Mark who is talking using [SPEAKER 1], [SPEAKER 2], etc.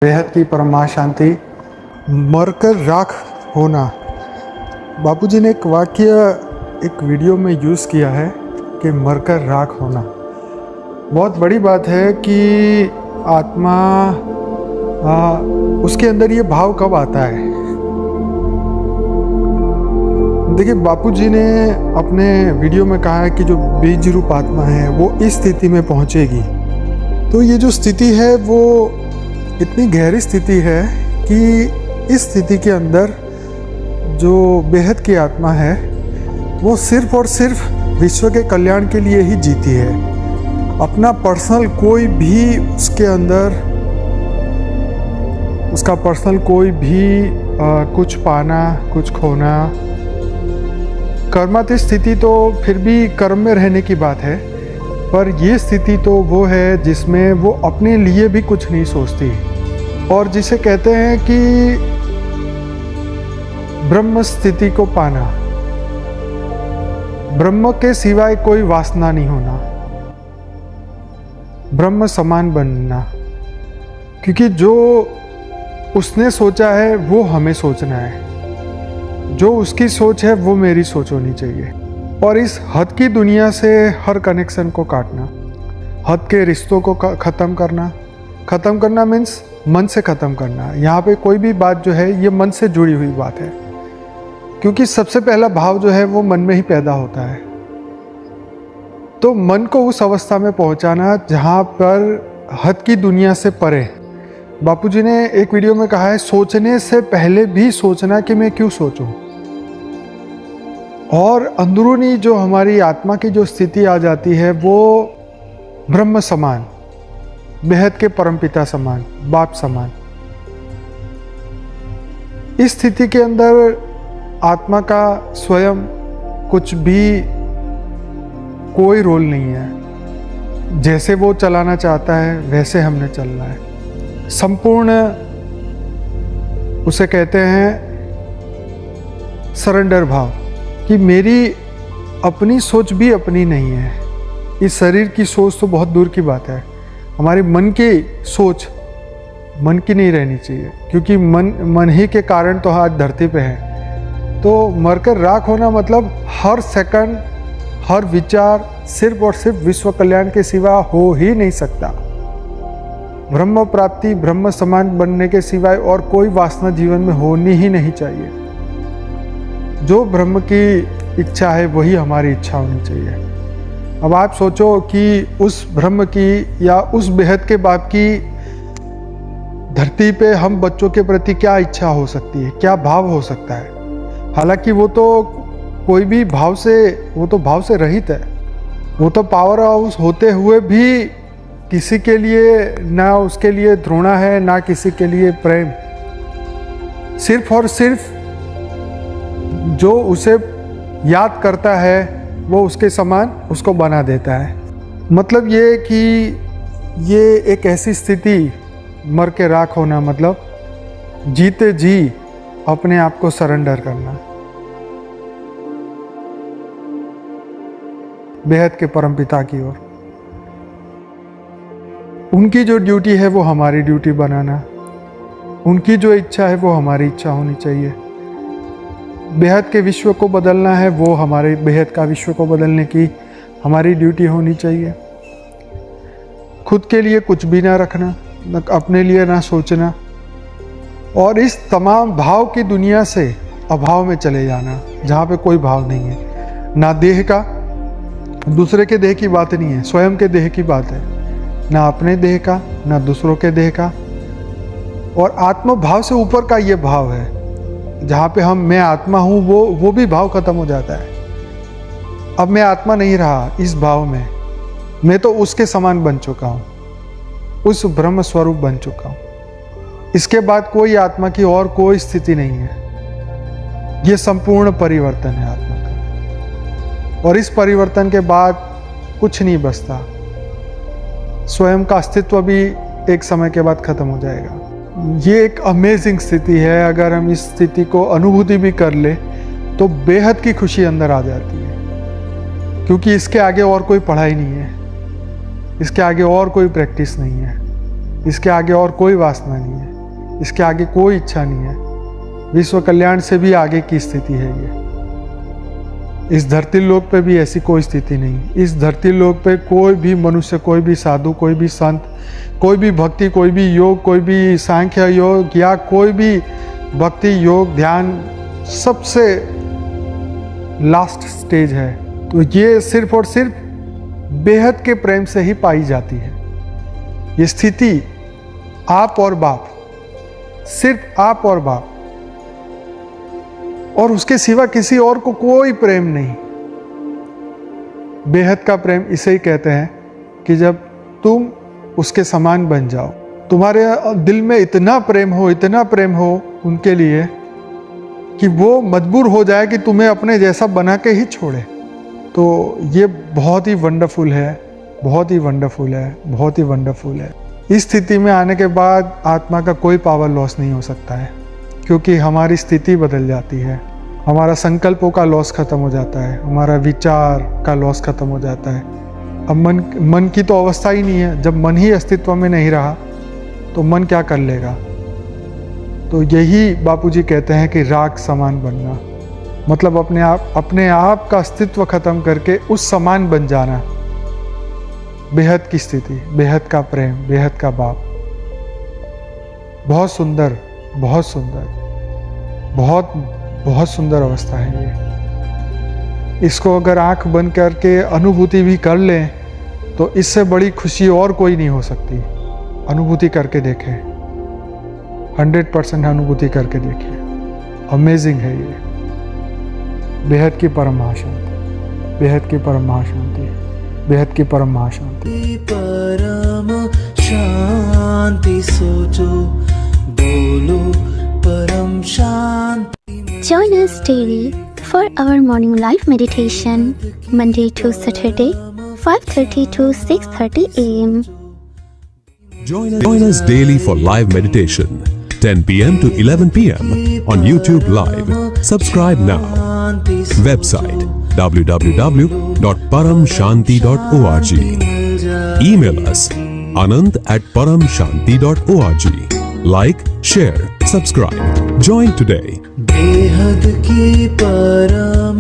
[SPEAKER 1] बेहद की परमा शांति। मरकर राख होना। बापूजी ने एक वाक्य एक वीडियो में यूज़ किया है कि मरकर राख होना। बहुत बड़ी बात है कि आत्मा उसके अंदर ये भाव कब आता है। देखिए, बापूजी ने अपने वीडियो में कहा है कि जो बीज रूप आत्मा है वो इस स्थिति में पहुंचेगी। तो ये जो स्थिति है वो इतनी गहरी स्थिति है कि इस स्थिति के अंदर जो बेहद की आत्मा है वो सिर्फ और सिर्फ विश्व के कल्याण के लिए ही जीती है। अपना पर्सनल कोई भी उसके अंदर उसका पर्सनल कोई भी कुछ पाना कुछ खोना। कर्मातीत स्थिति तो फिर भी कर्म में रहने की बात है, पर ये स्थिति तो वो है जिसमें वो अपने लिए भी कुछ नहीं सोचती और जिसे कहते हैं कि ब्रह्म स्थिति को पाना। ब्रह्म के सिवाय कोई वासना नहीं होना, ब्रह्म समान बनना। क्योंकि जो उसने सोचा है वो हमें सोचना है, जो उसकी सोच है वो मेरी सोच होनी चाहिए। और इस हद की दुनिया से हर कनेक्शन को काटना, हद के रिश्तों को ख़त्म करना मीन्स मन से ख़त्म करना। यहाँ पे कोई भी बात जो है ये मन से जुड़ी हुई बात है, क्योंकि सबसे पहला भाव जो है वो मन में ही पैदा होता है। तो मन को उस अवस्था में पहुँचाना जहाँ पर हद की दुनिया से परे। बापूजी ने एक वीडियो में कहा है, सोचने से पहले भी सोचना कि मैं क्यों सोचूं। और अंदरूनी जो हमारी आत्मा की जो स्थिति आ जाती है वो ब्रह्म समान, बेहद के परमपिता समान, बाप समान। इस स्थिति के अंदर आत्मा का स्वयं कुछ भी कोई रोल नहीं है। जैसे वो चलाना चाहता है वैसे हमने चलना है। संपूर्ण उसे कहते हैं सरेंडर भाव, कि मेरी अपनी सोच भी अपनी नहीं है। इस शरीर की सोच तो बहुत दूर की बात है, हमारे मन की सोच मन की नहीं रहनी चाहिए, क्योंकि मन ही के कारण तो आज धरती पे है। तो मरकर राख होना मतलब हर सेकंड हर विचार सिर्फ और सिर्फ विश्व कल्याण के सिवा हो ही नहीं सकता। ब्रह्म प्राप्ति, ब्रह्म समान बनने के सिवाय और कोई वासना जीवन में होनी ही नहीं चाहिए। जो ब्रह्म की इच्छा है वही हमारी इच्छा होनी चाहिए। अब आप सोचो कि उस ब्रह्म की या उस बेहद के बाप की धरती पे हम बच्चों के प्रति क्या इच्छा हो सकती है, क्या भाव हो सकता है। हालांकि वो तो कोई भी भाव से, वो तो भाव से रहित है। वो तो पावर हाउस होते हुए भी किसी के लिए ना उसके लिए घृणा है ना किसी के लिए प्रेम। सिर्फ और सिर्फ जो उसे याद करता है वो उसके समान उसको बना देता है। मतलब ये कि ये एक ऐसी स्थिति, मर के राख होना मतलब जीते जी अपने आप को सरेंडर करना बेहद के परमपिता की ओर। उनकी जो ड्यूटी है वो हमारी ड्यूटी बनाना, उनकी जो इच्छा है वो हमारी इच्छा होनी चाहिए। बेहद के विश्व को बदलना है, वो हमारे बेहद का विश्व को बदलने की हमारी ड्यूटी होनी चाहिए। खुद के लिए कुछ भी ना रखना, न अपने लिए ना सोचना, और इस तमाम भाव की दुनिया से अभाव में चले जाना जहाँ पे कोई भाव नहीं है। ना देह का, दूसरे के देह की बात नहीं है, स्वयं के देह की बात है। ना अपने देह का ना दूसरों के देह का। और आत्म भाव से ऊपर का ये भाव है जहाँ पे हम मैं आत्मा हूँ, वो भी भाव खत्म हो जाता है। अब मैं आत्मा नहीं रहा इस भाव में, मैं तो उसके समान बन चुका हूँ, उस ब्रह्म स्वरूप बन चुका हूँ। इसके बाद कोई आत्मा की और कोई स्थिति नहीं है। ये संपूर्ण परिवर्तन है आत्मा का, और इस परिवर्तन के बाद कुछ नहीं बचता। स्वयं का अस्तित्व भी एक समय के बाद खत्म हो जाएगा। ये एक अमेजिंग स्थिति है। अगर हम इस स्थिति को अनुभूति भी कर ले तो बेहद की खुशी अंदर आ जाती है, क्योंकि इसके आगे और कोई पढ़ाई नहीं है, इसके आगे और कोई प्रैक्टिस नहीं है। इसके आगे और कोई वासना नहीं है, इसके आगे कोई इच्छा नहीं है। विश्व कल्याण से भी आगे की स्थिति है ये। इस धरती लोक पे भी ऐसी कोई स्थिति नहीं। इस धरती लोक पे कोई भी मनुष्य, कोई भी साधु, कोई भी संत, कोई भी भक्ति, कोई भी योग, कोई भी सांख्य योग या कोई भी भक्ति योग ध्यान सबसे लास्ट स्टेज है। तो ये सिर्फ और सिर्फ बेहद के प्रेम से ही पाई जाती है। ये स्थिति आप और बाप, सिर्फ आप और बाप, और उसके सिवा किसी और को कोई प्रेम नहीं। बेहद का प्रेम इसे ही कहते हैं कि जब तुम उसके समान बन जाओ, तुम्हारे दिल में इतना प्रेम हो, इतना प्रेम हो उनके लिए कि वो मजबूर हो जाए कि तुम्हें अपने जैसा बना के ही छोड़े। तो ये बहुत ही वंडरफुल है, बहुत ही वंडरफुल है, बहुत ही वंडरफुल है। इस स्थिति में आने के बाद आत्मा का कोई पावर लॉस नहीं हो सकता है, क्योंकि हमारी स्थिति बदल जाती है। हमारा संकल्पों का लॉस खत्म हो जाता है, हमारा विचार का लॉस खत्म हो जाता है। अब मन की तो अवस्था ही नहीं है। जब मन ही अस्तित्व में नहीं रहा तो मन क्या कर लेगा। तो यही बापूजी कहते हैं कि राग समान बनना, मतलब अपने आप का अस्तित्व खत्म करके उस समान बन जाना। बेहद की स्थिति, बेहद का प्रेम, बेहद का बाप। बहुत सुंदर, बहुत सुंदर, बहुत बहुत सुंदर अवस्था है ये। इसको अगर आंख बंद करके अनुभूति भी कर लें तो इससे बड़ी खुशी और कोई नहीं हो सकती। अनुभूति करके देखें, 100% अनुभूति करके देखें। अमेजिंग है ये। बेहद की परम महाशांति, बेहद की परम महाशांति, बेहद की परम महाशांति।
[SPEAKER 2] परम शांति सोचो, बोलो परम शांति।
[SPEAKER 3] Join us daily for our morning live meditation, Monday to Saturday, 5:30 to 6:30 a.m.
[SPEAKER 4] Join us daily for live meditation, 10 p.m. to 11 p.m. on YouTube Live. Subscribe now. Website www.paramshanti.org. Email us anand@paramshanti.org. Like, share, subscribe. Join today.
[SPEAKER 2] बेहद की परम